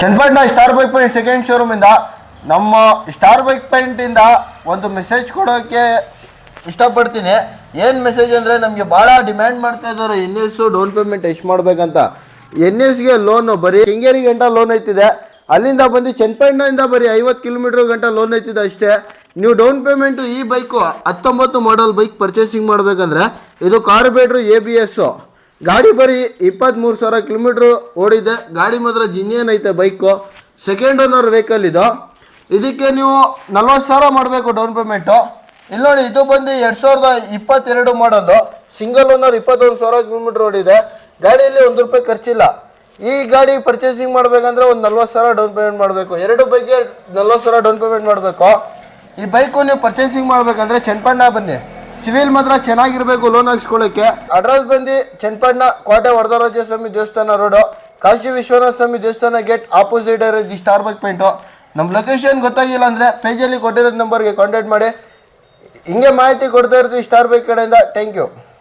Channapatna star bike point second ಶೋರೂಮಿಂದ ನಮ್ಮ star bike ಪಾಯಿಂಟಿಂದ ಒಂದು ಮೆಸೇಜ್ ಕೊಡೋಕ್ಕೆ ಇಷ್ಟಪಡ್ತೀನಿ. ಏನು ಮೆಸೇಜ್ ಅಂದರೆ, ನಮಗೆ ಭಾಳ ಡಿಮ್ಯಾಂಡ್ ಮಾಡ್ತಾ ಇದ್ದಾರೆ ಎನ್ ಎಸ್ ಡೌನ್ ಪೇಮೆಂಟ್ ಎಷ್ಟು ಮಾಡಬೇಕಂತ. ಎನ್ ಎಸ್ಗೆ ಲೋನು ಬರೀ ಶೃಂಗೇರಿ ಗಂಟ ಲೋನ್ ಐತಿದೆ, ಅಲ್ಲಿಂದ ಬಂದು ಚನ್ನಪಟ್ಟಣದಿಂದ ಬರೀ 50 ಕಿಲೋಮೀಟ್ರ್ ಗಂಟ ಲೋನ್ ಐತಿದೆ ಅಷ್ಟೇ. ನೀವು ಡೌನ್ ಪೇಮೆಂಟು ಈ ಬೈಕು 19 ಮಾಡಲ್ ಬೈಕ್ ಪರ್ಚೇಸಿಂಗ್ ಮಾಡಬೇಕಂದ್ರೆ ಇದು ಕಾರ್ಬೇಟ್ರು ABS ಗಾಡಿ ಬರೀ 23,000 ಕಿಲೋಮೀಟ್ರ್ ಓಡಿದೆ. ಗಾಡಿ ಮಾತ್ರ ಜಿನಿಯನ್ ಐತೆ ಬೈಕು, ಸೆಕೆಂಡ್ ಓನರ್ ವೆಹಿಕಲ್ ಇದು. ಇದಕ್ಕೆ ನೀವು 40,000 ಮಾಡಬೇಕು ಡೌನ್ ಪೇಮೆಂಟು. ಇಲ್ಲಿ ನೋಡಿ, ಇದು ಬಂದು 2022 ಮಾಡಲು, ಸಿಂಗಲ್ ಓನರ್ 21,000 ಕಿಲೋಮೀಟ್ರ್ ಓಡಿದೆ. ಗಾಡಿಯಲ್ಲಿ ₹1 ಖರ್ಚಿಲ್ಲ. ಈ ಗಾಡಿ ಪರ್ಚೇಸಿಂಗ್ ಮಾಡಬೇಕಂದ್ರೆ ಒಂದು 40,000 ಡೌನ್ ಪೇಮೆಂಟ್ ಮಾಡಬೇಕು. ಎರಡು ಬೈಕ್ಗೆ 40,000 ಡೌನ್ ಪೇಮೆಂಟ್ ಮಾಡಬೇಕು. ಈ ಬೈಕು ನೀವು ಪರ್ಚೇಸಿಂಗ್ ಮಾಡಬೇಕಂದ್ರೆ ಚನ್ನಪಟ್ಟಣ ಬನ್ನಿ. ಸಿವಿಲ್ ಮಾತ್ರ ಚೆನ್ನಾಗಿರಬೇಕು ಲೋನ್ ಹಾಕ್ಸ್ಕೊಳ್ಳೋಕ್ಕೆ. ಅಡ್ರೆಸ್ ಬಂದು ಚನ್ನಪಟ್ಟಣ ಕೋಟೆ ವರದರಾಜ ಸ್ವಾಮಿ ದೇವಸ್ಥಾನ ರೋಡು, ಕಾಶಿ ವಿಶ್ವನಾಥ ಸ್ವಾಮಿ ದೇವಸ್ಥಾನ ಗೇಟ್ ಆಪೋಸಿಟ್ ಇರೋದು ಸ್ಟಾರ್ ಬೈಕ್ ಪಾಯಿಂಟು. ನಮ್ಮ ಲೊಕೇಶನ್ ಗೊತ್ತಾಗಿಲ್ಲ ಅಂದರೆ ಪೇಜಲ್ಲಿ ಕೊಟ್ಟಿರೋದು ನಂಬರ್ಗೆ ಕಾಂಟ್ಯಾಕ್ಟ್ ಮಾಡಿ. ಹಿಂಗೆ ಮಾಹಿತಿ ಕೊಡ್ತಾ ಇರ್ತೀವಿ ಸ್ಟಾರ್ ಬೈಕ್ ಕಡೆಯಿಂದ. Thank you.